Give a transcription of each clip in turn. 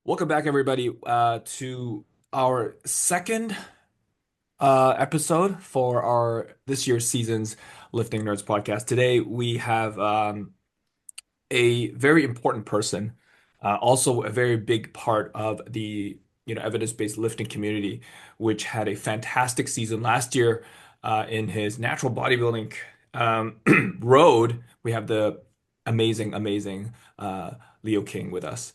Welcome back, everybody, to our second episode for our this year's season's Lifting Nerds podcast. Today, we have a very important person, also a very big part of the evidence-based lifting community, which had a fantastic season last year in his natural bodybuilding road. We have the amazing Leo King with us.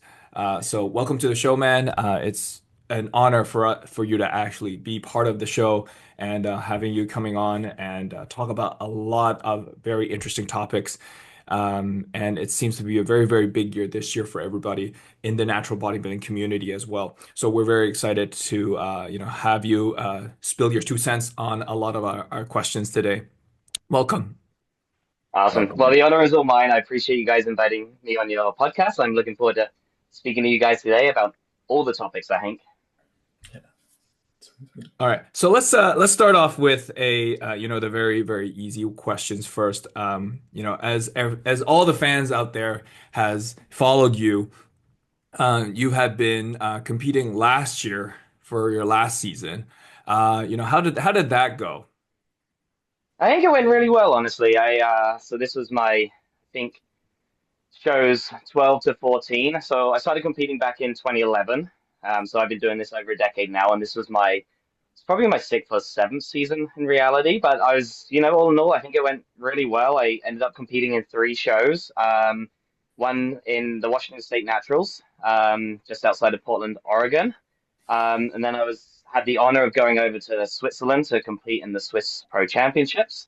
So welcome to the show, man. It's an honor for you to actually be part of the show and having you coming on and talk about a lot of very interesting topics. And it seems to be a very big year this year for everybody in the natural bodybuilding community as well. So we're very excited to have you spill your 2 cents on a lot of our questions today. Welcome. Awesome. Well, Welcome. the honor is all mine. I appreciate you guys inviting me on your podcast. I'm looking forward to speaking to you guys today about all the topics, I think. Yeah. All right. So let's start off with the very easy questions first. As all the fans out there has followed you, you had been competing last year for your last season. How did that go? I think it went really well, honestly. So this was my, I think, shows 12 to 14. So I started competing back in 2011. So I've been doing this over a decade now, and this was it's probably my sixth or seventh season in reality. But I was, all in all, I think it went really well. I ended up competing in three shows. One in the Washington State Naturals, just outside of Portland, Oregon. And then had the honor of going over to Switzerland to compete in the Swiss Pro Championships.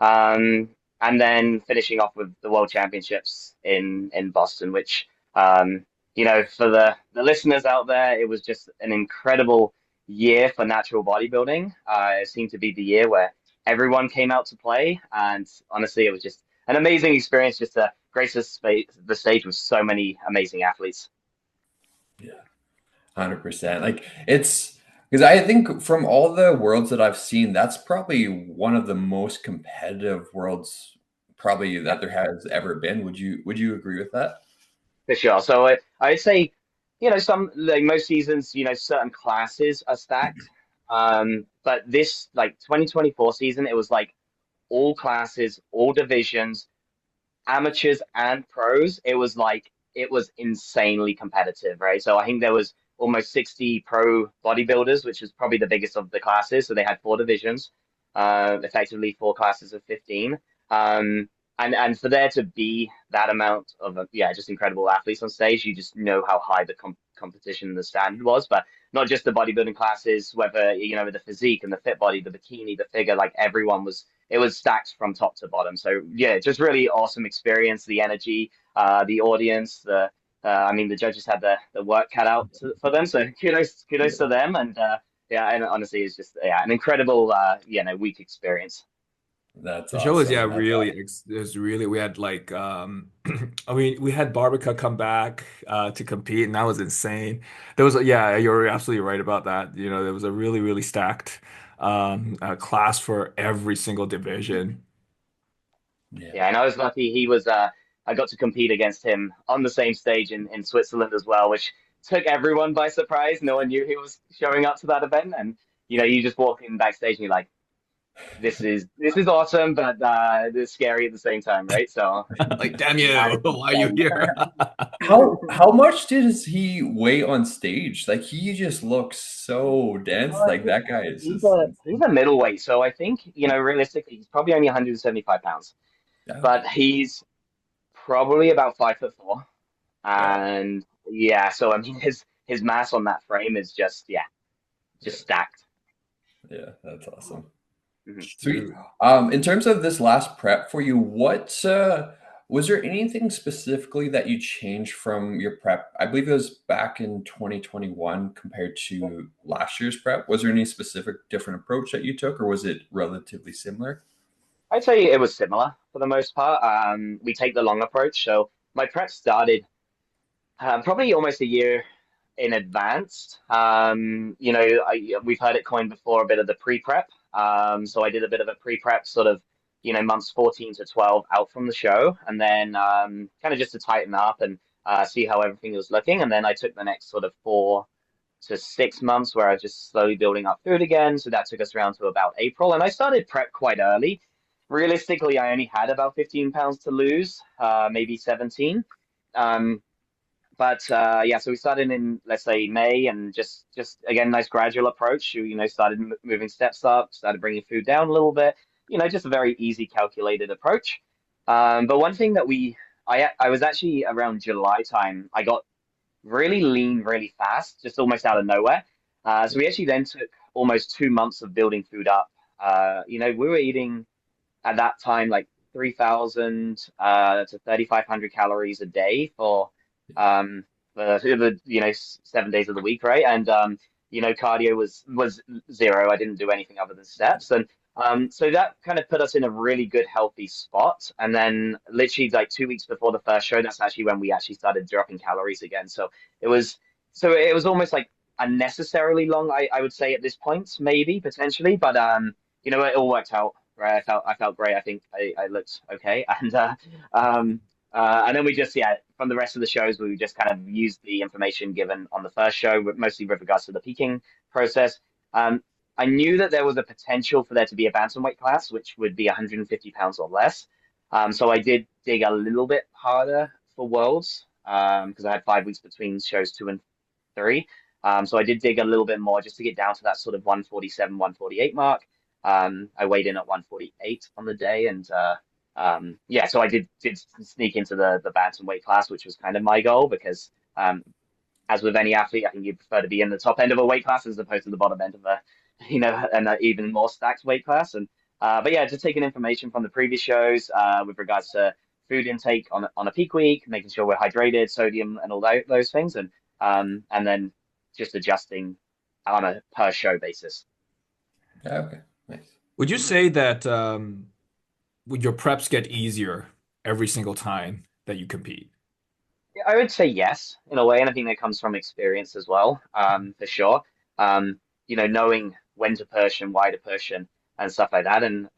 Um, and then finishing off with the World Championships in Boston, which for the listeners out there, it was just an incredible year for natural bodybuilding. It seemed to be the year where everyone came out to play, and honestly, it was just an amazing experience just to grace the stage with so many amazing athletes. Yeah, 100%. Like it's because I think from all the worlds that I've seen, that's probably one of the most competitive worlds probably that there has ever been. Would you agree with that? For sure. So I'd say, some like most seasons, certain classes are stacked. But this like 2024 season, it was like all classes, all divisions, amateurs and pros. It was insanely competitive, right? So I think there was almost 60 pro bodybuilders, which is probably the biggest of the classes. So they had four divisions, effectively four classes of 15. And for there to be that amount of just incredible athletes on stage, you just know how high the competition and the standard was. But not just the bodybuilding classes, whether the physique and the fit body, the bikini, the figure, like everyone was it was stacked from top to bottom. So yeah, just really awesome experience. The energy, the audience, I mean, the judges had the work cut out for them. So kudos to them. And and honestly, it's just an incredible week experience. That's The show was, awesome. yeah, That's really, awesome. it was really, we had like, I mean, we had Barbica come back to compete, and that was insane. There was, yeah, you're absolutely right about that. There was a really stacked class for every single division. Yeah. Yeah, and I was lucky. I got to compete against him on the same stage in Switzerland as well, which took everyone by surprise. No one knew he was showing up to that event, and you just walk in backstage and you're like, this is awesome, but it's scary at the same time, right? So Like, damn I you, had why are you fun. here? How much does he weigh on stage? Like he just looks so dense. Like that guy is just He's a middleweight, so I think realistically he's probably only 175 pounds, okay. but he's probably about 5'4", Yeah. and yeah, so I mean his mass on that frame is just Yeah. stacked. Yeah. That's awesome. Mhm. Sweet. In terms of this last prep for you, what was there anything specifically that you changed from your prep? I believe it was back in 2021 compared to last year's prep. Was there any specific different approach that you took, or was it relatively similar? I'd say it was similar for the most part. We take the long approach, so my prep started probably almost a year in advance. We've heard it coined before, a bit of the pre-prep. So I did a bit of a pre-prep, sort of, months 14 to 12 out from the show, and then kind of just to tighten up and see how everything was looking. And then I took the next sort of 4 to 6 months where I was just slowly building up food again. So that took us around to about April. And I started prep quite early. Realistically, I only had about 15 pounds to lose, maybe 17. Um, but yeah, so we started in, let's say, May, and just again, nice gradual approach. Started moving steps up, started bringing food down a little bit. Just a very easy, calculated approach. But one thing that I was actually around July time, I got really lean really fast, just almost out of nowhere. So we actually then took almost 2 months of building food up. We were eating at that time like 3,000 to 3,500 calories a day um, for the 7 days of the week, right? And cardio was zero. I didn't do anything other than steps, and so that kind of put us in a really good, healthy spot. And then literally like 2 weeks before the first show, that's actually when we actually started dropping calories again. It was it was almost like unnecessarily long, I would say at this point, maybe potentially, but it all worked out, right? I felt great. I think I looked okay, and then we just, yeah, from the rest of the shows, we just kind of used the information given on the first show, mostly with regards to the peaking process. Um, I knew that there was a potential for there to be a bantamweight class, which would be 150 pounds or less. So I did dig a little bit harder for Worlds, because I had 5 weeks between shows 2 and 3. So I did dig a little bit more just to get down to that sort of 147, 148 mark. I weighed in at 148 on the day, and yeah, so I did sneak into the bantamweight class, which was kind of my goal because, as with any athlete, I think you prefer to be in the top end of a weight class as opposed to the bottom end of an even more stacked weight class. And but yeah, just taking information from the previous shows with regards to food intake on a peak week, making sure we're hydrated, sodium, and all those things, and then just adjusting on a per show basis. Okay, nice. Would you say that would your preps get easier every single time that you compete? Yeah, I would say yes, in a way, and I think that comes from experience as well, for sure. Knowing when to push and why to push and stuff like that. And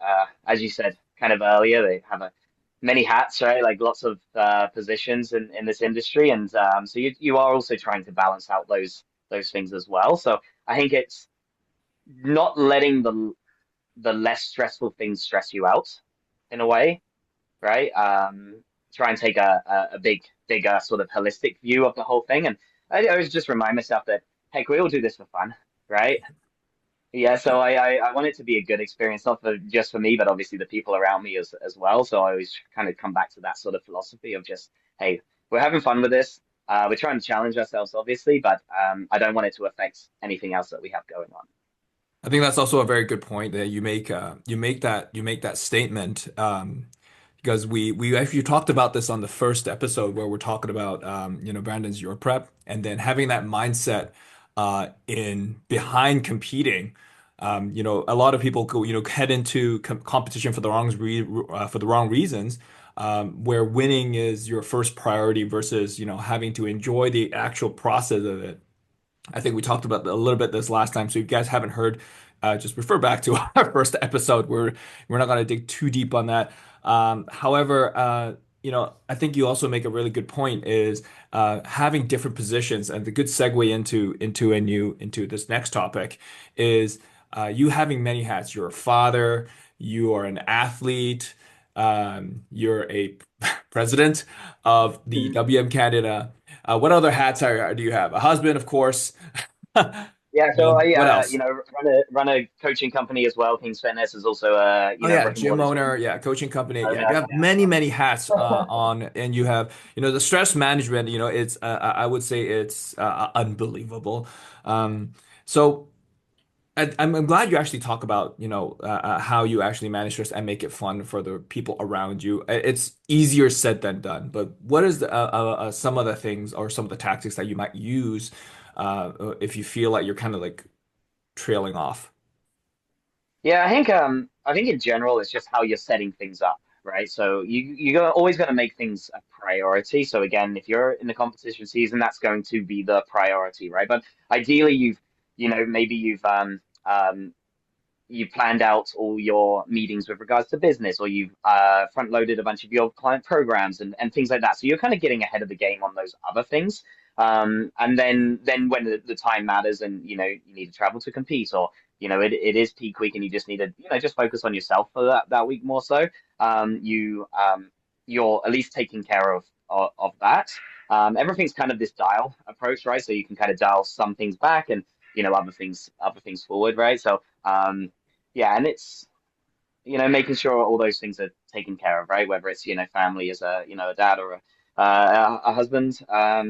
as you said kind of earlier, they have many hats, right? Like lots of positions in this industry, and so you are also trying to balance out those things as well. So I think it's not letting the less stressful things stress you out in a way, right? Try and take a bigger sort of holistic view of the whole thing. And I always just remind myself that, heck, we all do this for fun, right? Yeah, so I want it to be a good experience, not just for me, but obviously the people around me as well. So I always kind of come back to that sort of philosophy of just, hey, we're having fun with this. We're trying to challenge ourselves, obviously, but I don't want it to affect anything else that we have going on. I think that's also a very good point that you make. You make that statement because we actually talked about this on the first episode where we're talking about Brandon's your prep and then having that mindset in behind competing. A lot of people go head into competition for the for the wrong reasons. Where winning is your first priority versus having to enjoy the actual process of it. I think we talked about a little bit this last time. So if you guys haven't heard, just refer back to our first episode. We're not going to dig too deep on that. However, I think you also make a really good point is having different positions, and the good segue into this next topic is you having many hats. You're a father, you are an athlete, you're a president of the Mhm. WM Canada. What other hats do you have? A husband, of course. Yeah, so I What else? run a coaching company as well. King's Fitness is also a Oh yeah, brick and gym mortar gym. owner, yeah, coaching company. Yeah, you Owner. have many hats on, and you have the stress management. It's I would say it's unbelievable. So I'm glad you actually talk about how you actually manage stress and make it fun for the people around you. It's easier said than done. But what is some of the things or some of the tactics that you might use if you feel like you're kind of like trailing off? Yeah, I think in general it's just how you're setting things up, right? So you're always going to make things a priority. So again, if you're in the competition season, that's going to be the priority, right? But ideally, maybe you've you've planned out all your meetings with regards to business, or you've front loaded a bunch of your client programs and things like that. So you're kind of getting ahead of the game on those other things. And then when the time matters and you need to travel to compete, or it is peak week and you just need to just focus on yourself for that week more so. You're at least taking care of that. Everything's kind of this dial approach, right? So you can kind of dial some things back and other things forward, right? So yeah, and it's making sure all those things are taken care of, right? Whether it's family as a dad or a husband,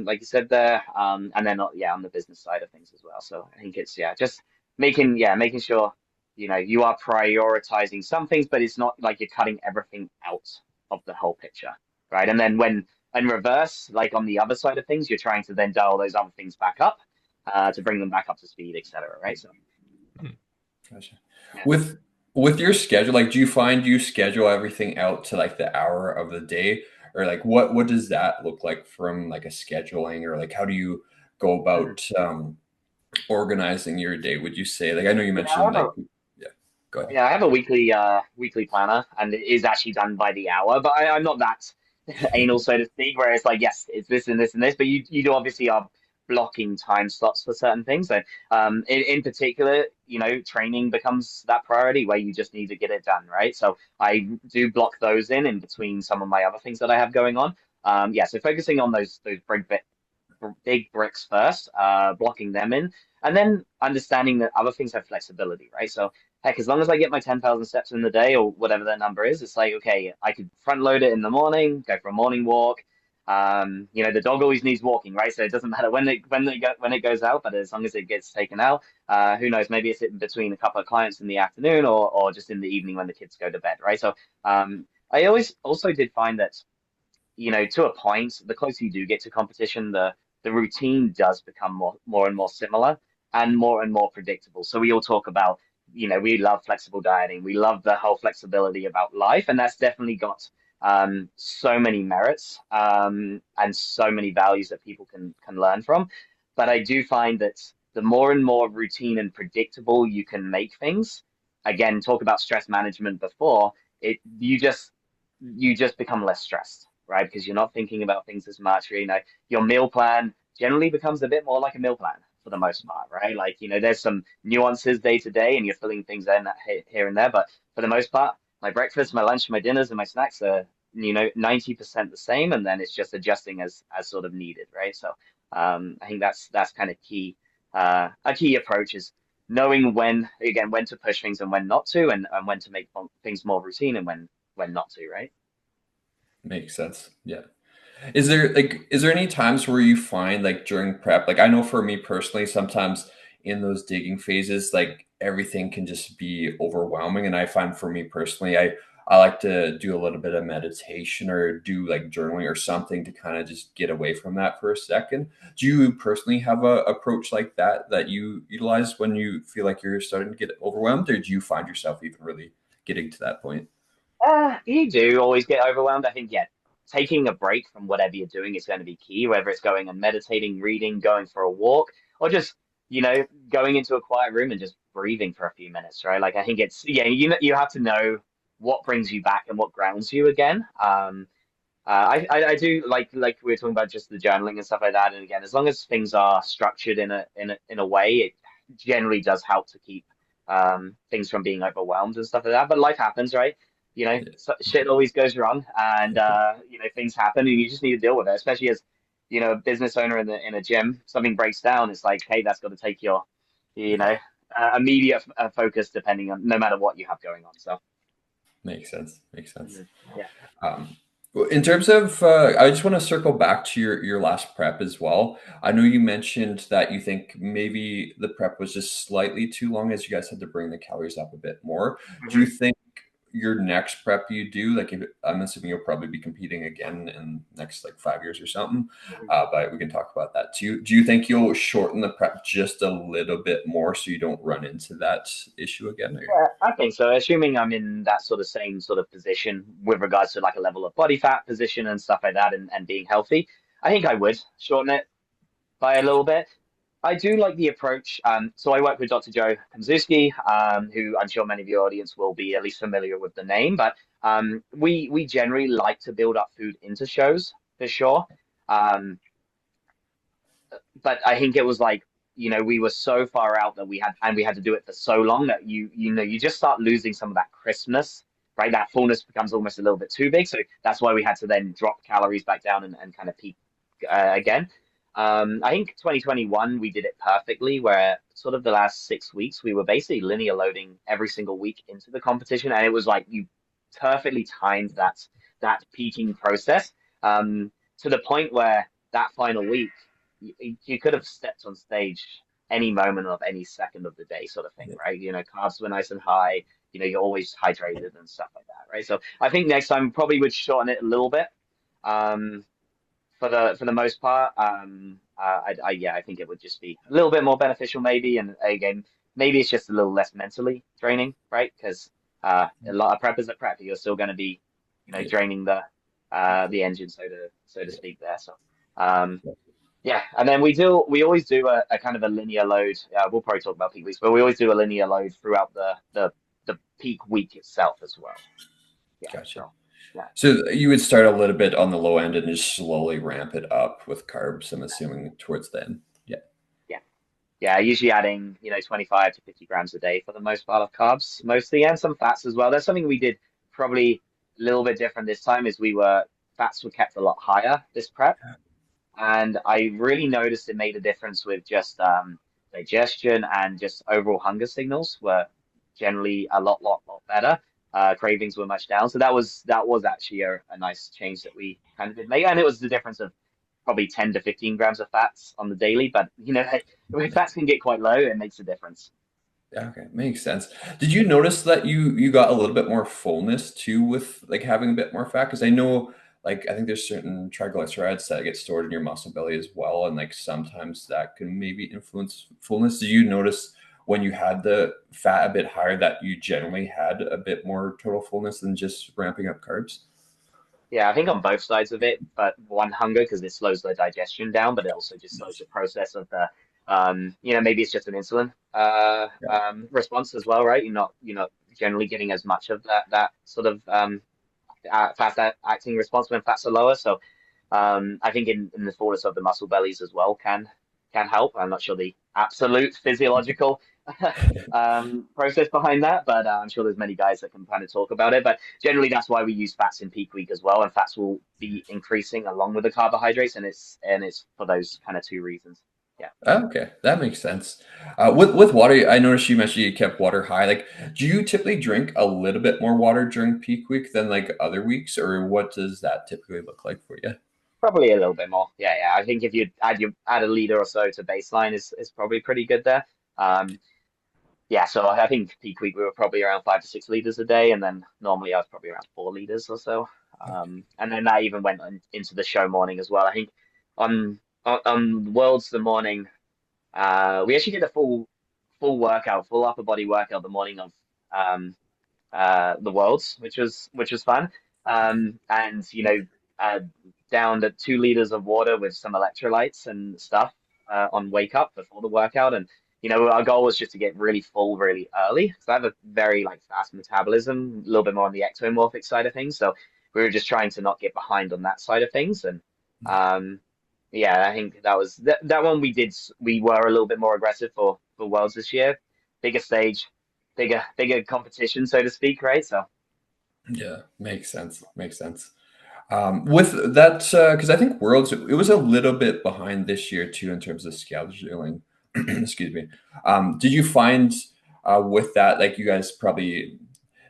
like you said there, and then yeah, on the business side of things as well. So I think it's just making sure you are prioritizing some things, but it's not like you're cutting everything out of the whole picture, right? And then when in reverse, like on the other side of things, you're trying to then dial those other things back up to bring them back up to speed, etc. Right? So Gotcha. yeah. With with your schedule, like, do you find you schedule everything out to like the hour of the day, or like what does that look like from like a scheduling, or like how do you go Mhm. about organizing your day? Would you say, like, I know you Yeah, I mentioned have a like, yeah, go ahead. Yeah, I have a weekly planner, and it is actually done by the hour. But I'm not that anal, so to speak, where it's like, yes, it's this and this and this. But you do obviously are blocking time slots for certain things. So in particular, training becomes that priority where you just need to get it done, right? So I do block those in between some of my other things that I have going on. Yeah, so focusing on those big bricks first, blocking them in, and then understanding that other things have flexibility, right? So heck, as long as I get my 10,000 steps in the day or whatever that number is, it's like, okay, I could front load it in the morning, go for a morning walk. The dog always needs walking, right? So it doesn't matter when it goes out, but as long as it gets taken out, who knows? Maybe it's in between a couple of clients in the afternoon, or just in the evening when the kids go to bed, right? So I always also did find that to a point, the closer you do get to competition, the routine does become more and more similar and more predictable. So we all talk about, we love flexible dieting, we love the whole flexibility about life, and that's definitely got so many merits and so many values that people can learn from. But I do find that the more and more routine and predictable you can make things, again, talk about stress management before, it you just become less stressed, right? Because you're not thinking about things as much. Your meal plan generally becomes a bit more like a meal plan for the most part, right? Like, there's some nuances day to day, and you're filling things in here and there, but for the most part, my breakfast, my lunch, my dinners, and my snacks are 90% the same, and then it's just adjusting as sort of needed, right? So I think that's kind of key. A key approach is knowing when to push things and when not to, and when to make things more routine and when not to, right? Makes sense. Yeah. Is there any times where you find, like, during prep, like, I know for me personally, sometimes in those digging phases, like, everything can just be overwhelming. And I find for me personally, I like to do a little bit of meditation or do like journaling or something to kind of just get away from that for a second. Do you personally have a approach like that you utilize when you feel like you're starting to get overwhelmed, or do you find yourself even really getting to that point? You do always get overwhelmed. I think, yeah, taking a break from whatever you're doing is going to be key, whether it's going and meditating, reading, going for a walk, or just, going into a quiet room and just breathing for a few minutes, right? Like, I think yeah, you have to know what brings you back and what grounds you again. I do like we were talking about just the journaling and stuff like that. And again, as long as things are structured in a way, it generally does help to keep things from being overwhelmed and stuff like that. But life happens, right? Shit always goes wrong, and things happen, and you just need to deal with it. Especially as a business owner in a gym, something breaks down. It's like, hey, that's got to take your you Yeah, know immediate focus, depending on no matter what you have going on. So makes sense. Makes sense. yeah. Um, in terms of, I just want to circle back to your last prep as well. I know you mentioned that you think maybe the prep was just slightly too long, as you guys had to bring the calories up a bit more. Do you Mhm. think your next prep you do, like, if, I'm assuming you'll probably be competing again in next like 5 years or something, but we can talk about that too. Do you think you'll shorten the prep just a little bit more so you don't run into that issue again? Or? Yeah, I think so. Assuming I'm in that sort of same sort of position with regards to like a level of body fat position and stuff like that, and being healthy, I think I would shorten it by a little bit. I do like the approach. So I work with Dr. Joe Komzuski, who I'm sure many of your audience will be at least familiar with the name. But we generally like to build up food into shows for sure. Um, but I think it was like, we were so far out that we had to do it for so long that you just start losing some of that crispness, right? That fullness becomes almost a little bit too big. So that's why we had to then drop calories back down and kind of peak again. I think 2021 we did it perfectly, where sort of the last 6 weeks we were basically linear loading every single week into the competition, and it was like you perfectly timed that peaking process to the point where that final week you could have stepped on stage any moment of any second of the day, sort of thing, Yeah. right? Carbs were nice and high. You're always hydrated and stuff like that, right? So I think next time probably would shorten it a little bit. Um, for the most part, yeah, I think it would just be a little bit more beneficial, maybe. And again, maybe it's just a little less mentally draining, right? Because a lot of preppers at prep, you're still going to be, Yeah. draining the engine, so to speak, there. So, yeah, and then we always do a kind of a linear load. We'll probably talk about peak weeks, but we always do a linear load throughout the peak week itself as well. Yeah, Gotcha. so yeah. So you would start a little bit on the low end and just slowly ramp it up with carbs, I'm assuming, towards the end. Yeah. Yeah. Yeah, usually adding, 25 to 50 grams a day for the most part of carbs, mostly, and some fats as well. That's something we did probably a little bit different this time, is fats were kept a lot higher this prep. And I really noticed it made a difference with just digestion, and just overall hunger signals were generally a lot better. Cravings were much down. So that was actually a nice change that we kind of did make. And it was the difference of probably 10 to 15 grams of fats on the daily. But, when fats can get quite low, it makes a difference. Okay, makes sense. Did you notice that you got a little bit more fullness too with like having a bit more fat? Because I know, like, I think there's certain triglycerides that get stored in your muscle belly as well, and like sometimes that can maybe influence fullness. Did you notice when you had the fat a bit higher that you generally had a bit more total fullness than just ramping up carbs? Yeah, I think on both sides of it, but one, hunger, because it slows the digestion down, but it also just slows the process of maybe it's just an insulin Yeah. response as well, right? You're not generally getting as much of that sort of fast acting response when fats are lower. So I think in the fullness of the muscle bellies as well can help. I'm not sure the absolute physiological process behind that, but I'm sure there's many guys that can kind of talk about it. But generally, that's why we use fats in peak week as well, and fats will be increasing along with the carbohydrates, and it's for those kind of two reasons. Yeah. Okay, that makes sense. With water, I noticed you mentioned you kept water high. Like, do you typically drink a little bit more water during peak week than like other weeks, or what does that typically look like for you? Probably a little bit more. Yeah, yeah. I think if you add a liter or so to baseline is probably pretty good there. Um, Yeah, so I think peak week we were probably around 5 to 6 liters a day, and then normally I was probably around 4 liters or so. And then that even went into the show morning as well. I think on Worlds the morning, we actually did a full workout, full upper body workout the morning of um, the Worlds, which was fun. And uh, down to 2 liters of water with some electrolytes and stuff on wake up before the workout. And our goal was just to get really full really early, because I have a very like fast metabolism, a little bit more on the ectomorphic side of things. So we were just trying to not get behind on that side of things. And um, yeah, I think that one we did. We were a little bit more aggressive for Worlds this year, bigger stage, bigger competition, so to speak, right? So Yeah, makes sense. Makes sense. With that, because I think Worlds it was a little bit behind this year too in terms of scheduling. Excuse me. Did you find with that, like you guys probably,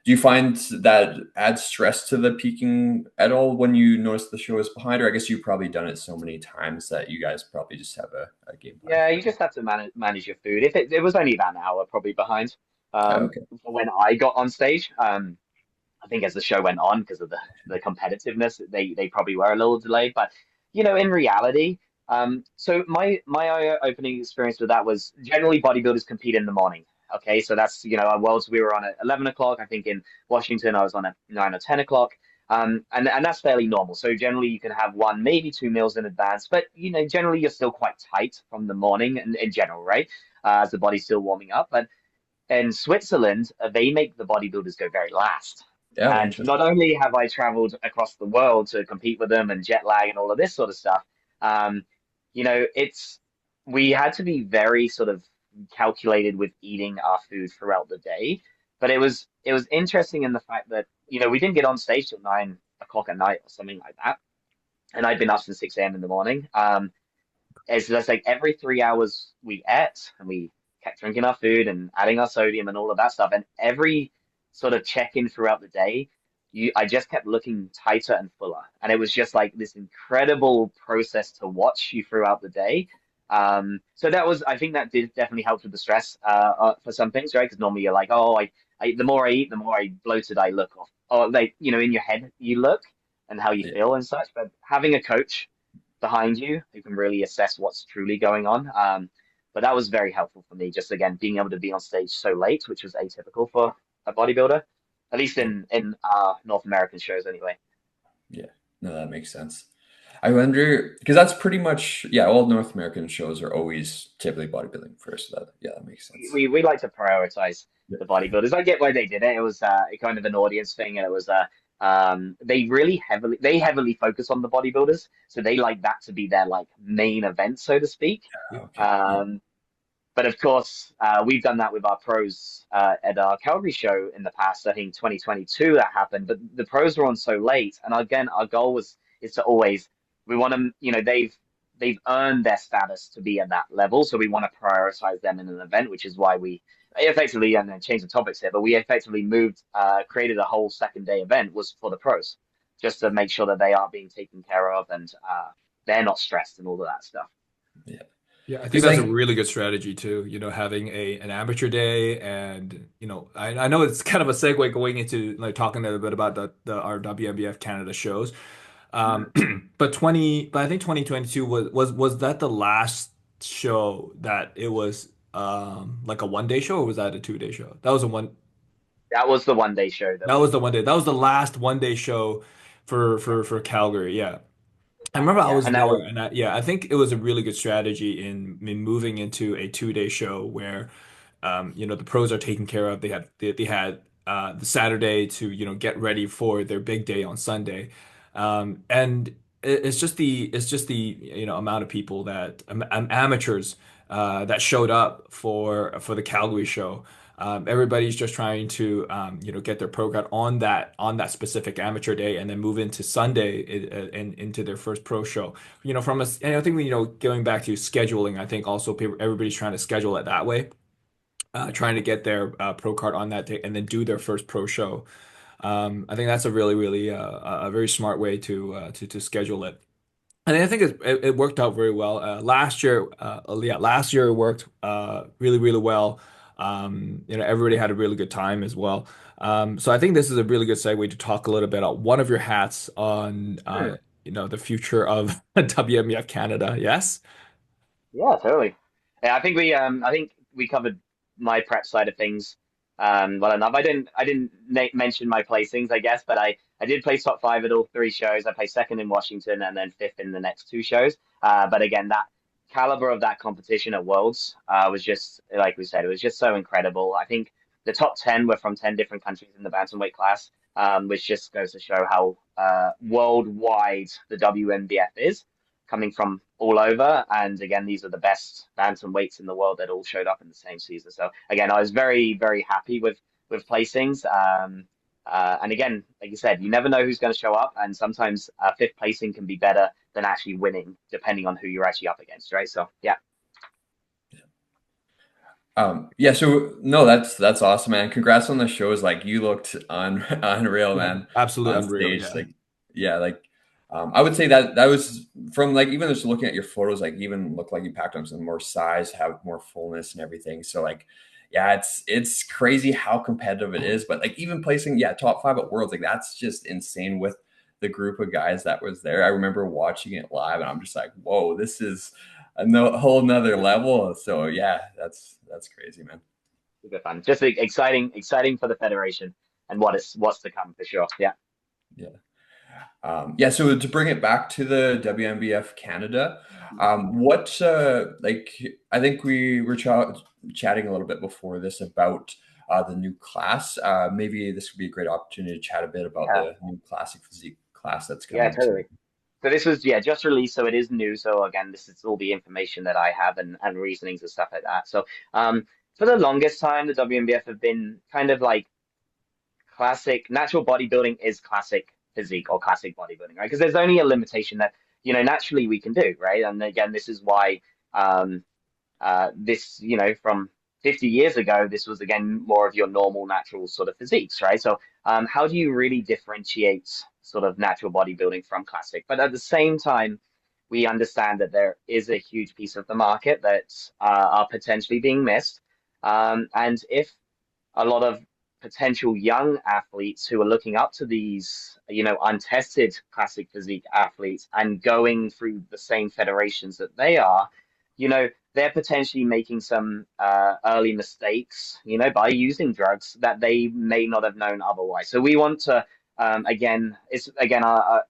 do you find that adds stress to the peaking at all when you notice the show is behind? Or I guess you've probably done it so many times that you guys probably just have a game plan yeah, for you it. just have to manage your food. If it was only about an hour probably behind Oh, okay. for when I got on stage. I think as the show went on, because of the competitiveness, they probably were a little delayed. But in reality, so my eye-opening experience with that was generally bodybuilders compete in the morning. Okay, so that's our Worlds we were on at 11 o'clock. I think in Washington I was on at 9 or 10 o'clock. And that's fairly normal. So generally you can have one, maybe two meals in advance, but generally you're still quite tight from the morning and in general, right? As the body's still warming up. But in Switzerland, they make the bodybuilders go very last. Yeah, And interesting. not only have I traveled across the world to compete with them and jet lag and all of this sort of stuff, um, it's we had to be very sort of calculated with eating our food throughout the day. But it was interesting in the fact that, we didn't get on stage till 9 o'clock at night or something like that. And I'd been up since 6 a.m. in the morning. It's just like every 3 hours we ate and we kept drinking our food and adding our sodium and all of that stuff. And every sort of check-in throughout the day, I just kept looking tighter and fuller. And it was just like this incredible process to watch you throughout the day. So I think that did definitely help with the stress for some things, right? Because normally you're like, oh, the more I eat, the more I bloated I look, or like, in your head you look and how you Yeah. feel and such. But having a coach behind you who can really assess what's truly going on. But that was very helpful for me, just again being able to be on stage so late, which was atypical for a bodybuilder, at least in North American shows anyway. Yeah. No, that makes sense. I wonder because that's pretty much yeah. All North American shows are always typically bodybuilding first. So that yeah, that makes sense. We like to prioritize Yeah. the bodybuilders. I get why they did it. It was kind of an audience thing, and it was they heavily focus on the bodybuilders, so they like that to be their like main event, so to speak. Okay. Yeah. Um, But of course, we've done that with our pros at our Calgary show in the past. I think 2022 that happened, but the pros were on so late. And again, our goal is to always we want to, they've earned their status to be at that level, so we want to prioritize them in an event, which is why we effectively and then change the topics here, but we effectively created a whole second day event was for the pros, just to make sure that they are being taken care of and they're not stressed and all of that stuff. Yeah. Yeah, I think Because that's a like really good strategy too, having an amateur day and I know it's kind of a segue going into like talking a little bit about our WNBF Canada shows. Um but I think 2022 was that the last show that it was like a 1 day show, or was that a 2 day show? That was the 1 day show that That was we the 1 day. That was the last 1 day show for Calgary. Yeah. I remember I yeah, was and that there, was and I think it was a really good strategy in moving into a 2 day show where, the pros are taken care of. They had the Saturday to get ready for their big day on Sunday, and it's just the amount of people that amateurs that showed up for the Calgary show. Everybody's just trying to get their pro card on that specific amateur day and then move into Sunday and into their first pro show. And I think going back to scheduling, I think also everybody's trying to schedule it that way, trying to get their pro card on that day and then do their first pro show. I think that's a really, really a very smart way to schedule it. And I think it worked out very well. Last year it worked really, really well. Everybody had a really good time as well. So I think this is a really good segue to talk a little bit about one of your hats on, sure. the future of WMEF Canada. Yes? yeah, totally. Yeah, I think we covered my prep side of things well enough. I didn't mention my placings, I guess, but I did place top five at all three shows. I placed second in Washington and then fifth in the next two shows. But again, that caliber of that competition at Worlds was just like we said, it was just so incredible. I think the top 10 were from 10 different countries in the bantamweight class, which just goes to show how worldwide the WNBF is, coming from all over. And again, these are the best bantamweights in the world that all showed up in the same season. So again, I was very, very happy with placings. And again, like you said, you never know who's going to show up, and sometimes fifth placing can be better than actually winning, depending on who you're actually up against, right? So yeah, Yeah, so no, that's awesome, man. Congrats on the shows. Like you looked unreal, Yeah, man, absolutely on unreal. stage. Yeah. Like, yeah, like I would say that was from like even just looking at your photos, like even looked like you packed on some more size, have more fullness and everything. So like, yeah, it's crazy how competitive it is. But like even placing, yeah, top five at Worlds, like that's just insane with the group of guys that was there. I remember watching it live, and I'm just like, whoa, this is a whole nother level. So yeah, that's crazy, man. super fun, just exciting for the federation and what's to come for sure. Yeah. Yeah. Yeah, so to bring it back to the WNBF Canada, what like I think we were chatting a little bit before this about the new class. Maybe this would be a great opportunity to chat a bit about Yeah, the new classic physique class that's yeah, coming to. totally. So this was yeah just released, so it is new. So again, this is all the information that I have and reasonings and stuff like that. So for the longest time, the WNBF have been kind of like classic natural bodybuilding is classic physique or classic bodybuilding, right? Because there's only a limitation that naturally we can do, right? And again, this is why um, this from 50 years ago, this was again more of your normal natural sort of physiques, right? So how do you really differentiate sort of natural bodybuilding from classic? But at the same time, we understand that there is a huge piece of the market that are potentially being missed. And if a lot of potential young athletes who are looking up to these, untested classic physique athletes and going through the same federations that they are, they're potentially making some early mistakes, by using drugs that they may not have known otherwise. So we want to, again, it's again, our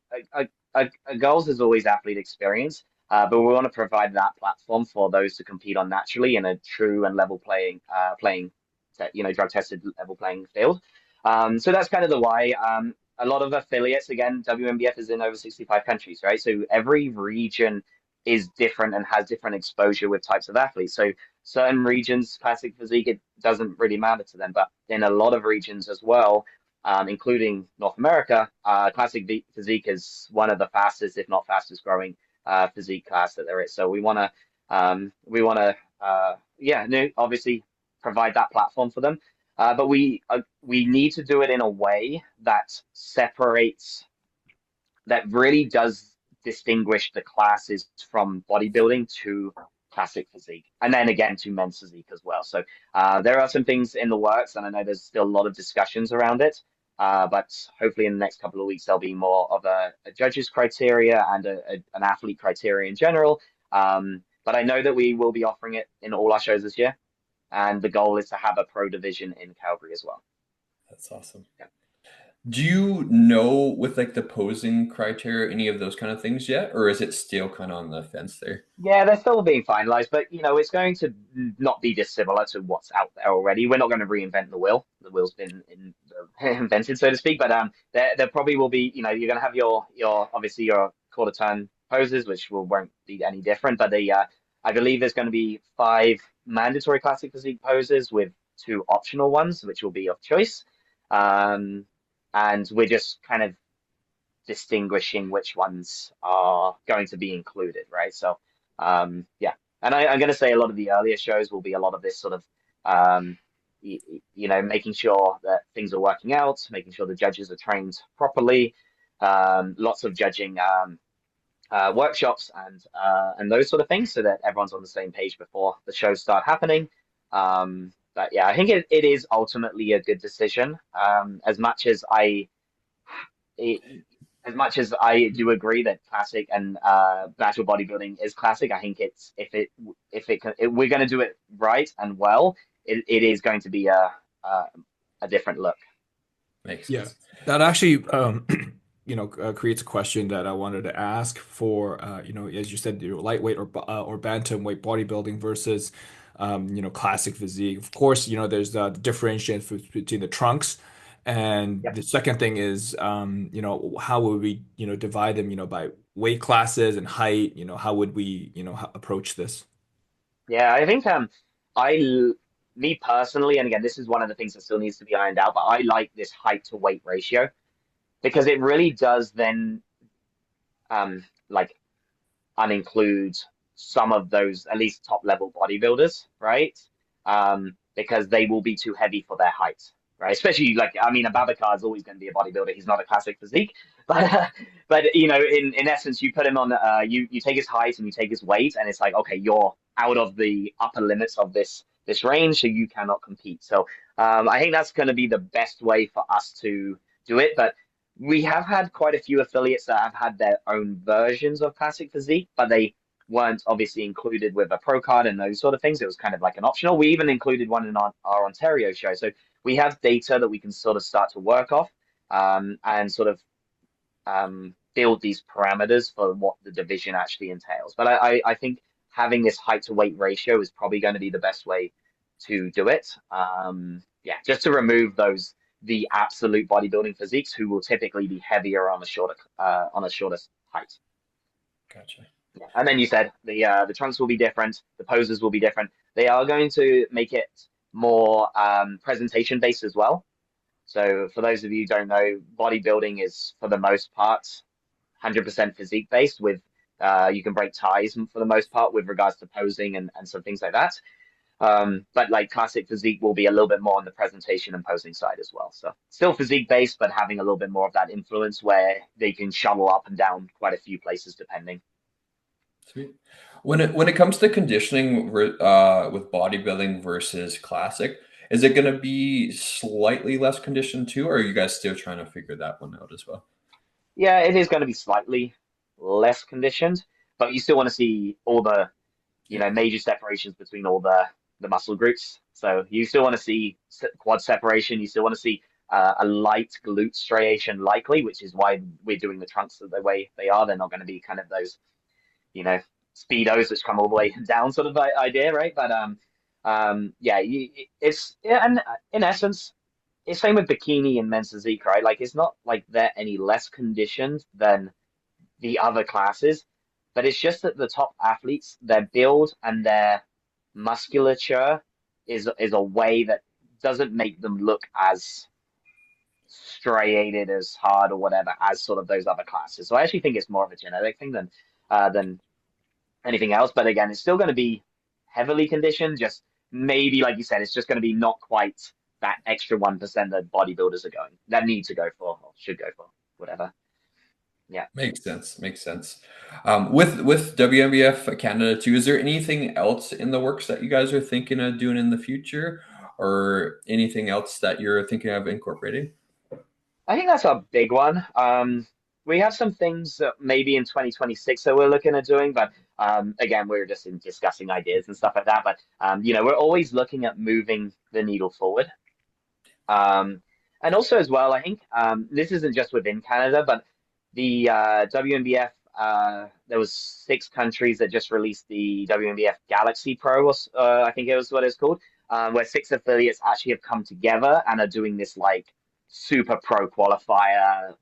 goals is always athlete experience. But we want to provide that platform for those to compete on naturally in a true and level playing drug tested level playing field. So that's kind of the why. A lot of affiliates, again, WNBF is in over 65 countries, right? So every region is different and has different exposure with types of athletes. So certain regions, classic physique, it doesn't really matter to them. But in a lot of regions as well, including North America, classic physique is one of the fastest, if not fastest growing physique class that there is. So yeah, no, obviously provide that platform for them. But we need to do it in a way that separates, that really does distinguish the classes from bodybuilding to classic physique, and then again to men's physique as well. So there are some things in the works, and I know there's still a lot of discussions around it. But hopefully in the next couple of weeks there'll be more of a judge's criteria and an athlete criteria in general. But I know that we will be offering it in all our shows this year, and the goal is to have a pro division in Calgary as well. That's awesome. Yeah. Do you know with like the posing criteria, any of those kind of things yet, or is it still kind of on the fence there? Yeah, they're still being finalized, but it's going to not be dissimilar to what's out there already. We're not going to reinvent the wheel. The wheel's been invented, so to speak. But there probably will be, you're going to have your obviously your quarter turn poses, which won't be any different. But I believe there's going to be 5 mandatory classic physique poses with 2 optional ones, which will be of choice. Um, and we're just kind of distinguishing which ones are going to be included, right? So, yeah. And I'm going to say a lot of the earlier shows will be a lot of this sort of, um, making sure that things are working out, making sure the judges are trained properly, lots of judging workshops and those sort of things, so that everyone's on the same page before the shows start happening. But yeah, I think it is ultimately a good decision. It, as much as I do agree that classic and natural bodybuilding is classic, I think it's if we're going to do it right and well, it is going to be a different look. Makes Yeah, sense. that actually, creates a question that I wanted to ask for, as you said, lightweight or bantamweight bodybuilding versus, classic physique. Of course, there's the differentiation between the trunks, and Yep. the second thing is, how would we, divide them, by weight classes and height? How would we, approach this? Yeah, I think I l- me personally, and again, this is one of the things that still needs to be ironed out, but I like this height to weight ratio because it really does then like uninclude some of those at least top level bodybuilders, right? Because they will be too heavy for their height, right? Especially like I mean, Ababakar is always going to be a bodybuilder. He's not a classic physique, but in essence, you put him on you take his height and you take his weight, and it's like okay, you're out of the upper limits of this range, so you cannot compete. So I think that's going to be the best way for us to do it, but we have had quite a few affiliates that have had their own versions of classic physique, but they weren't obviously included with a pro card and those sort of things. It was kind of like an optional. We even included one in our Ontario show. So we have data that we can sort of start to work off and sort of build these parameters for what the division actually entails. But I think having this height to weight ratio is probably going to be the best way to do it. Yeah, just to remove the absolute bodybuilding physiques who will typically be heavier on a shorter height. Gotcha. Yeah. And then you said the trunks will be different, the poses will be different. They are going to make it more presentation based as well. So for those of you who don't know, bodybuilding is for the most part 100% physique based with you can break ties for the most part with regards to posing and some things like that. But like classic physique will be a little bit more on the presentation and posing side as well. So still physique based, but having a little bit more of that influence where they can shuttle up and down quite a few places depending. Sweet. When it comes to conditioning with bodybuilding versus classic, is it going to be slightly less conditioned too, or are you guys still trying to figure that one out as well? Yeah, it is going to be slightly less conditioned, but you still want to see all the Yeah. major separations between all the muscle groups. So you still want to see quad separation. You still want to see a light glute striation likely, which is why we're doing the trunks the way they are. They're not going to be kind of those, you know, speedos which come all the way down sort of idea, right? But yeah, it's yeah, and in essence, it's same with bikini and men's physique, right? Like it's not like they're any less conditioned than the other classes, but it's just that the top athletes, their build and their musculature is a way that doesn't make them look as striated, as hard or whatever as sort of those other classes. So I actually think it's more of a genetic thing than anything else. But again, it's still going to be heavily conditioned. Just maybe, like you said, it's just going to be not quite that extra 1% that bodybuilders are going that need to go for or should go for, whatever. Yeah. Makes sense. Makes sense. With WNBF Canada too, is there anything else in the works that you guys are thinking of doing in the future, or anything else that you're thinking of incorporating? I think that's a big one. We have some things that maybe in 2026 that we're looking at doing, but again, we're just in discussing ideas and stuff like that. But we're always looking at moving the needle forward. And also as well, I think this isn't just within Canada, but the WNBF, there was 6 countries that just released the WNBF Galaxy Pro, I think it was what it's called, where 6 affiliates actually have come together and are doing this like super pro qualifier,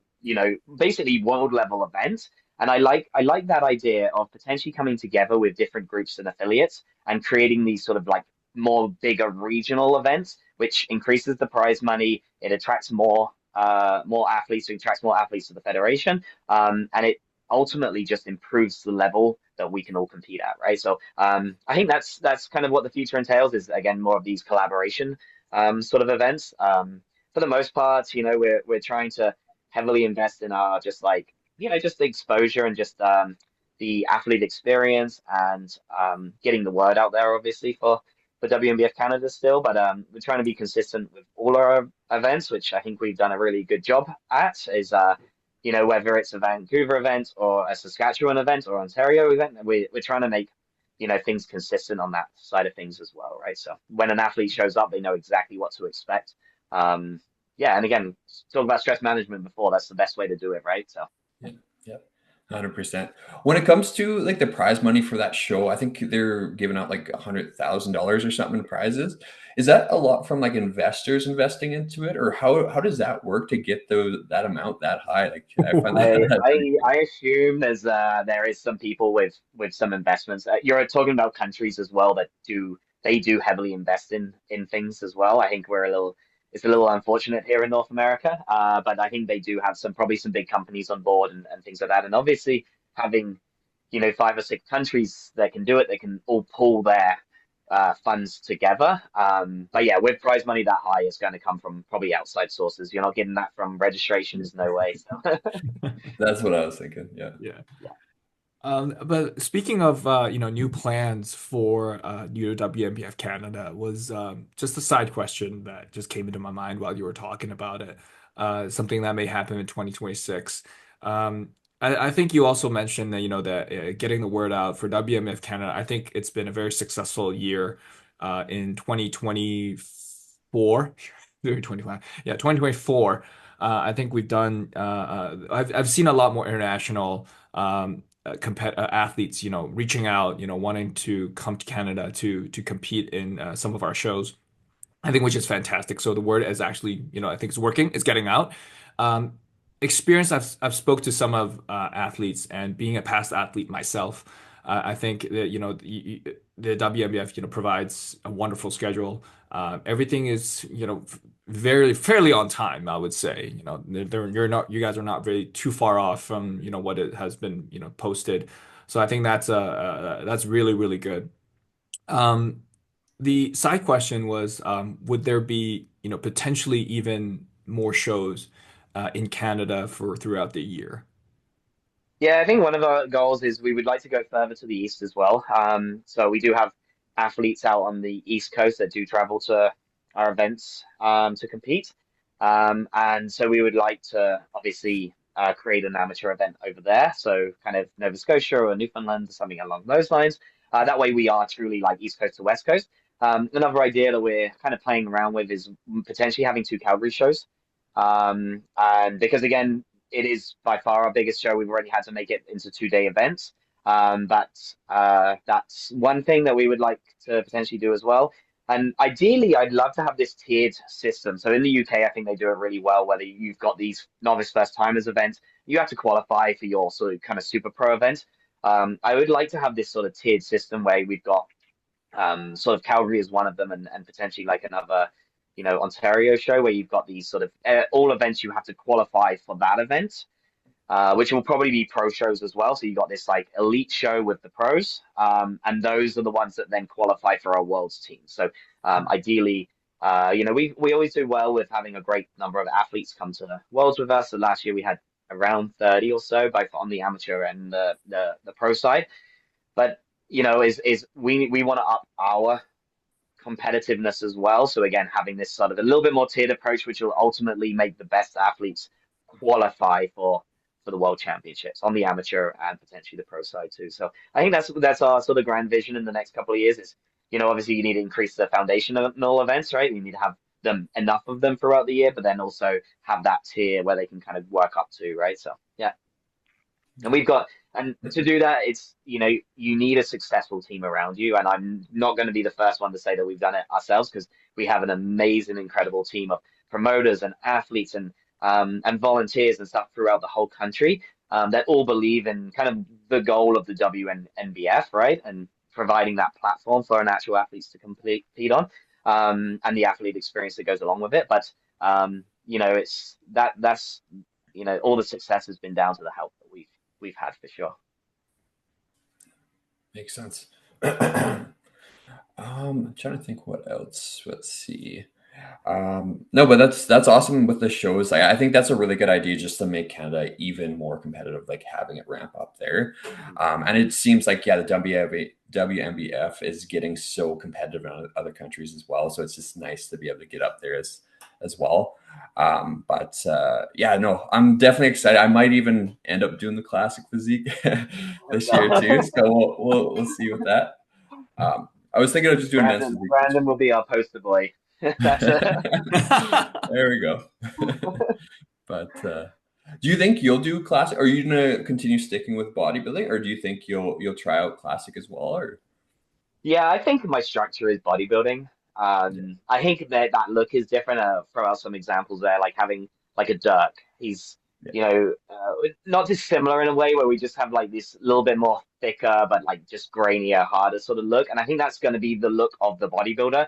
basically world level event. And I like that idea of potentially coming together with different groups and affiliates and creating these sort of like more bigger regional events, which increases the prize money. It attracts more athletes, it attracts more athletes to the federation, and it ultimately just improves the level that we can all compete at, right? So I think that's kind of what the future entails is again more of these collaboration sort of events. For the most part, we're trying to heavily invest in our just like just the exposure and just the athlete experience and getting the word out there, obviously for WNBF Canada still, but we're trying to be consistent with all our events, which I think we've done a really good job at. Is whether it's a Vancouver event or a Saskatchewan event or Ontario event, we're trying to make things consistent on that side of things as well, right? So when an athlete shows up, they know exactly what to expect. Yeah, and again, talk about stress management before. That's the best way to do it, right? So. Yeah, yeah, 100%. When it comes to like the prize money for that show, I think they're giving out like $100,000 or something in prizes. Is that a lot from like investors investing into it, or how does that work to get that amount that high? Like I find that, I that pretty I cool. I assume there is some people with some investments. You're talking about countries as well that do heavily invest in things as well. I think it's a little unfortunate here in North America, but I think they do have probably some big companies on board and things like that. And obviously having 5 or 6 countries that can do it, they can all pull their funds together. But yeah, with prize money that high, it's going to come from probably outside sources. You're not getting that from registrations, no way. So. That's what I was thinking. Yeah. Yeah. But speaking of new plans for new WNBF Canada was just a side question that just came into my mind while you were talking about it. Something that may happen in 2026. Um, I think you also mentioned that that getting the word out for WNBF Canada. I think it's been a very successful year in 2024. 2025. Yeah, 2024. I think we've done. I've seen a lot more international athletes, reaching out, wanting to come to Canada to compete in some of our shows. I think, which is fantastic. So the word is actually, I think it's working. It's getting out. Um, Experience. I've spoke to some of athletes, and being a past athlete myself, I think that the WNBF provides a wonderful schedule. Everything is very fairly on time. I would say you guys are not really too far off from what it has been posted. So I think that's really really good. Um, the side question was, would there be, potentially even more shows in Canada for throughout the year? Yeah, I think one of our goals is we would like to go further to the east as well. So we do have athletes out on the east coast that do travel to our events to compete. And so we would like to obviously create an amateur event over there. So kind of Nova Scotia or Newfoundland or something along those lines. That way we are truly like east coast to west coast. Another idea that we're kind of playing around with is potentially having two Calgary shows. And because again, it is by far our biggest show. We've already had to make it into 2 day events. But that's one thing that we would like to potentially do as well. And ideally, I'd love to have this tiered system. So in the UK, I think they do it really well, whether you've got these novice first timers events, you have to qualify for your sort of kind of super pro event. I would like to have this sort of tiered system where we've got sort of Calgary is one of them, and potentially like another, Ontario show where you've got these sort of all events you have to qualify for that event, which will probably be pro shows as well. So you got this like elite show with the pros, and those are the ones that then qualify for our world's team. So ideally, we always do well with having a great number of athletes come to the worlds with us. So last year we had around 30 or so, both on the amateur and the pro side. But is we want to up our competitiveness as well. So again, having this sort of a little bit more tiered approach, which will ultimately make the best athletes qualify for the world championships on the amateur and potentially the pro side too. So I think that's our sort of grand vision in the next couple of years is, obviously you need to increase the foundational events, right? You need to have them enough of them throughout the year, but then also have that tier where they can kind of work up to, right? So yeah. And we've got, and to do that, it's, you need a successful team around you. And I'm not going to be the first one to say that we've done it ourselves because we have an amazing, incredible team of promoters and athletes and volunteers and stuff throughout the whole country that all believe in kind of the goal of the WNBF, right? And providing that platform for our natural athletes to compete on and the athlete experience that goes along with it. But, it's that's, all the success has been down to the help that we've had for sure. Makes sense. I'm trying to think what else. Let's see. No, but that's awesome with the shows. I think that's a really good idea just to make Canada even more competitive, like having it ramp up there. And it seems like, yeah, the WNBF is getting so competitive in other countries as well. So it's just nice to be able to get up there as well. But yeah, no, I'm definitely excited. I might even end up doing the classic physique this year too. So we'll see with that. I was thinking of just doing men's physique. Brandon will be our poster boy. That's it. There we go. But do you think you'll do classic? Are you gonna continue sticking with bodybuilding, or do you think you'll try out classic as well? Or Yeah, I think my structure is bodybuilding. yeah, I think that look is different. Throw out some examples there, like having like a Dirk. He's, yeah, not dissimilar in a way where we just have like this little bit more thicker, but like just grainier, harder sort of look. And I think that's going to be the look of the bodybuilder.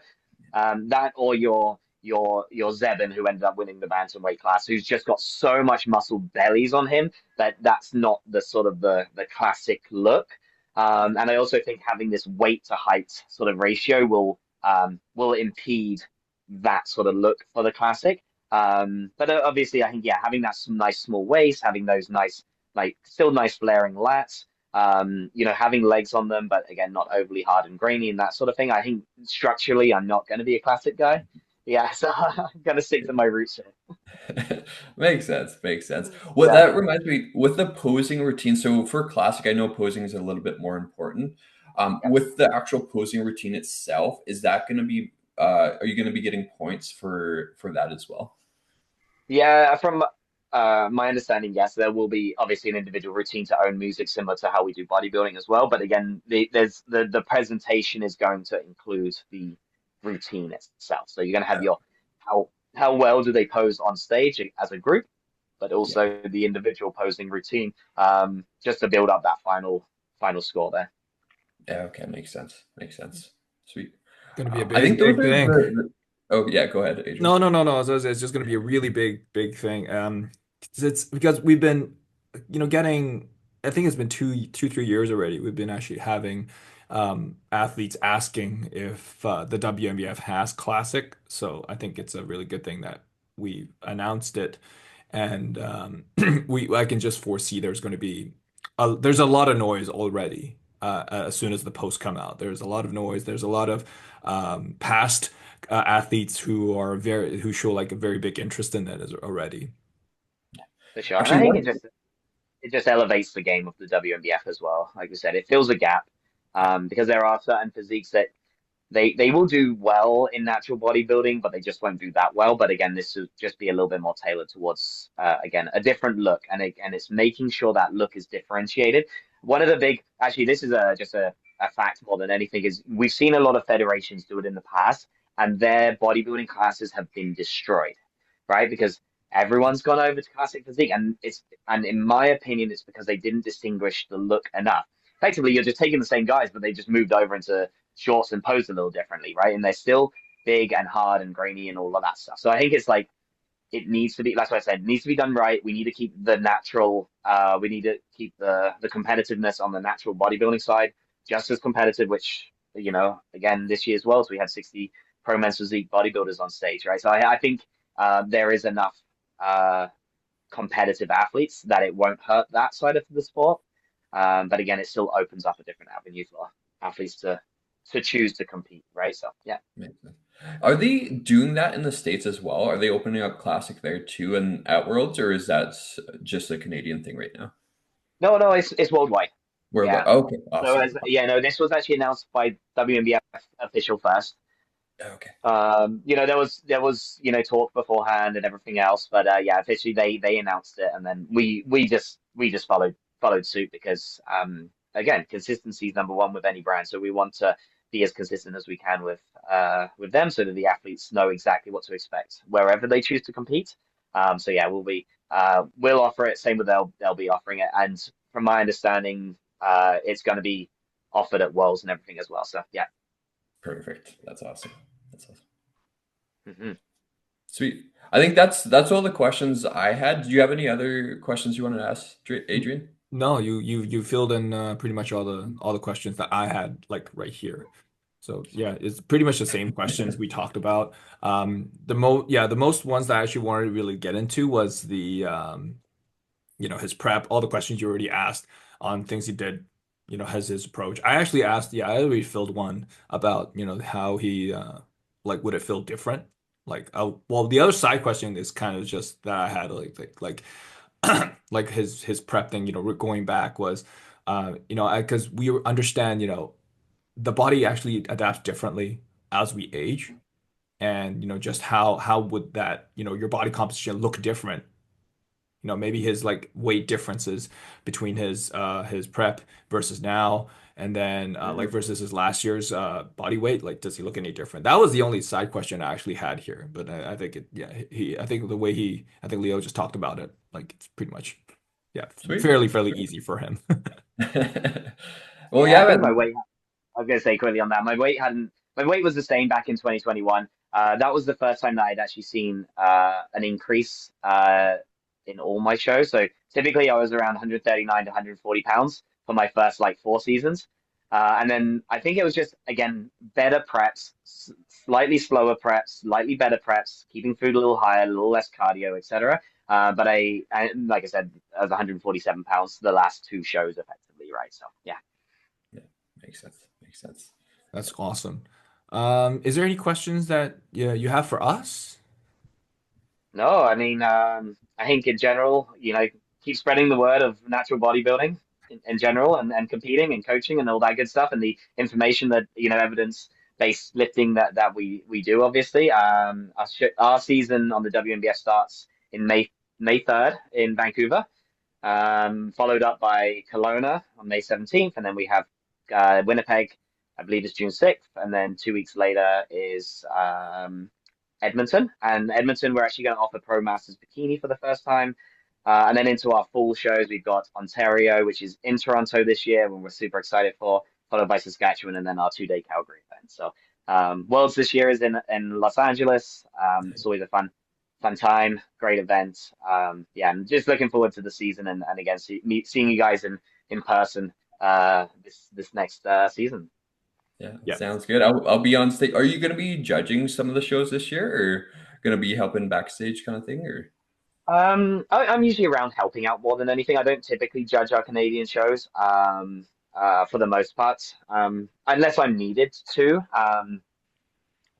That or your Zebin who ended up winning the bantamweight class, who's just got so much muscle bellies on him that that's not the sort of the classic look. And I also think having this weight to height sort of ratio will impede that sort of look for the classic. But obviously, I think yeah, having that nice small waist, having those nice like still nice flaring lats, having legs on them, but again, not overly hard and grainy and that sort of thing. I think structurally, I'm not going to be a classic guy. Yeah, so I'm going to stick to my roots here. makes sense. Makes sense. What Yeah. that reminds me with the posing routine. So for classic, I know posing is a little bit more important. With the actual posing routine itself, is that going to be? Are you going to be getting points for that as well? Yeah, from my understanding, yes, there will be obviously an individual routine to own music, similar to how we do bodybuilding as well. But again, there's the presentation is going to include the routine itself. So you're going to have your how well do they pose on stage as a group, but Yeah. also the individual posing routine, just to build up that final score there. Yeah, okay, makes sense. Makes sense. Sweet. Going to be a I think big, those big are thing. oh yeah, go ahead, Adrian. No, no, no, no. It's just going to be a really big, big thing. It's because we've been, getting. I think it's been 3 years already. We've been actually having athletes asking if the WNBF has classic. So I think it's a really good thing that we announced it, and I can just foresee there's a lot of noise already. As soon as the posts come out, there's a lot of noise. There's a lot of past athletes who show like a very big interest in it already. For sure. And I Actually, think one it just elevates the game of the WNBF as well. Like we said, it fills a gap, because there are certain physiques that they will do well in natural bodybuilding, but they just won't do that well. But again, this will just be a little bit more tailored towards again a different look, and it's making sure that look is differentiated. One of the big, actually, this is just a fact more than anything, is we've seen a lot of federations do it in the past, and their bodybuilding classes have been destroyed, right? Because everyone's gone over to classic physique, and in my opinion, it's because they didn't distinguish the look enough. Effectively, you're just taking the same guys, but they just moved over into shorts and posed a little differently, right? And they're still big and hard and grainy and all of that stuff. So I think it's like it needs to be. That's what I said. It needs to be done right. We need to keep the natural. We need to keep the competitiveness on the natural bodybuilding side just as competitive. Which again, this year as well, so we had 60 pro men's physique bodybuilders on stage, right? So I think there is enough uh, competitive athletes that it won't hurt that side of the sport. But again, it still opens up a different avenue for athletes to choose to compete, right? So yeah. makes sense. Are they doing that in the States as well? Are they opening up Classic there too and at Worlds, or is that just a Canadian thing right now? No, no, it's worldwide. Worldwide. Yeah. Okay, So awesome. as yeah, no, this was actually announced by WNBF official first. Okay, There was talk beforehand and everything else, but yeah, officially they announced it, and then we just followed suit because again, consistency is number one with any brand, so we want to be as consistent as we can with them, so that the athletes know exactly what to expect wherever they choose to compete. So yeah, we'll offer it. Same with they'll be offering it, and from my understanding, it's going to be offered at Worlds and everything as well. So yeah. perfect. That's awesome. That's awesome. Mhm. Sweet. I think that's all the questions I had. Do you have any other questions you wanted to ask, Adrian? No, you filled in pretty much all the questions that I had like right here. So yeah, it's pretty much the same questions we talked about. The most ones that I actually wanted to really get into was the his prep, all the questions you already asked on things he did, has his approach. I actually asked, yeah, I already filled one about, how he like would it feel different? Like, well, the other side question is kind of just that I had like his prep thing, going back was, because we understand, the body actually adapts differently as we age, and just how would that, your body composition look different, maybe his like weight differences between his prep versus now, and then like Mhm. versus his last year's body weight, like does he look any different? That was the only side question I actually had here, but I think I think the way I think Leo just talked about it, like it's pretty much, yeah, Sweet. fairly easy for him. Well, Yeah, I yeah, think man. I was going to say quickly on that. My weight was the same back in 2021. That was the first time that I'd actually seen an increase in all my shows. So typically I was around 139 to 140 pounds for my first like 4 seasons. And then I think it was just, again, better preps, slightly slower preps, slightly better preps, keeping food a little higher, a little less cardio, etc. But like I said, I was 147 pounds the last two shows effectively, right? So yeah. Yeah, makes sense. Makes sense. That's awesome. Is there any questions that you have for us? No, I mean, I think in general, keep spreading the word of natural bodybuilding in general, and competing and coaching and all that good stuff, and the information that, evidence-based lifting that we do, obviously. Our season on the WNBF starts in May 3rd in Vancouver, followed up by Kelowna on May 17th, and then we have Winnipeg, I believe is June 6th, and then 2 weeks later is Edmonton. And Edmonton, we're actually going to offer Pro Masters Bikini for the first time. And then into our fall shows, we've got Ontario, which is in Toronto this year, when we're super excited for, followed by Saskatchewan, and then our 2-day Calgary event. So Worlds this year is in Los Angeles. It's always a fun time, great event. Yeah, I'm just looking forward to the season and again seeing you guys in person this next season. Yeah, Yeah. sounds good. I'll be on stage. Are you going to be judging some of the shows this year, or going to be helping backstage kind of thing, or? I'm usually around helping out more than anything. I don't typically judge our Canadian shows, for the most part, unless I'm needed to.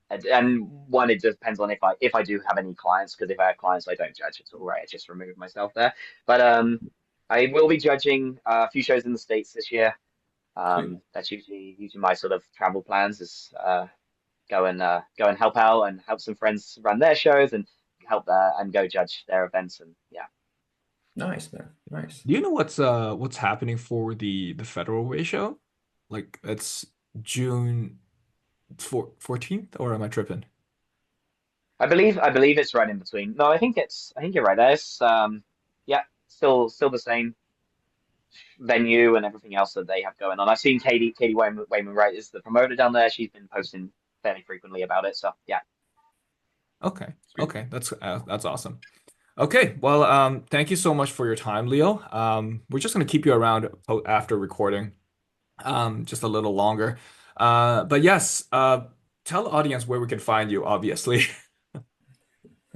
And one, it depends on if I do have any clients, because if I have clients, I don't judge at all, right? I just remove myself there. But I will be judging a few shows in the States this year. Sweet. That's usually my sort of travel plans is go and help out and help some friends run their shows and help and go judge their events and yeah. Nice, man. Nice. Do you know what's happening for the federal way show? Like it's June 14th, or am I tripping? I believe it's right in between. No, I think you're right. There's yeah, still the same venue and everything else that they have going on. I've seen Katie Wayman Wright is the promoter down there. She's been posting fairly frequently about it. So yeah. Okay. Sweet. Okay, that's awesome. Okay, well, thank you so much for your time, Leo. We're just gonna keep you around after recording, just a little longer. But yes, tell the audience where we can find you, obviously.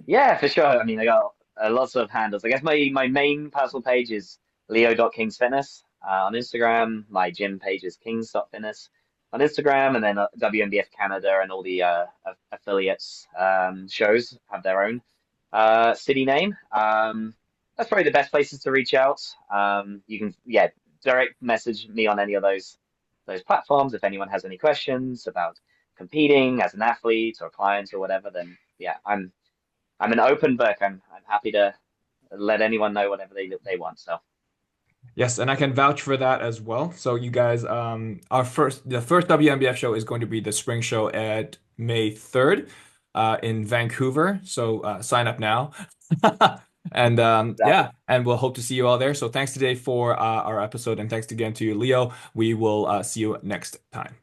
Yeah, for sure. I mean, I got lots of handles. I guess my main personal page is leo.kingsfitness on Instagram. My gym page is kings.fitness on Instagram, and then WNBF Canada and all the affiliates shows have their own city name. That's probably the best places to reach out. You can, yeah, direct message me on any of those platforms if anyone has any questions about competing as an athlete or client or whatever. Then yeah, I'm an open book. I'm happy to let anyone know whatever they want. So Yes, and I can vouch for that as well. So you guys, the first WNBF show is going to be the spring show at May 3rd, in Vancouver. So sign up now. And exactly. yeah, and we'll hope to see you all there. So thanks today for our episode, and thanks again to you, Leo. We will see you next time.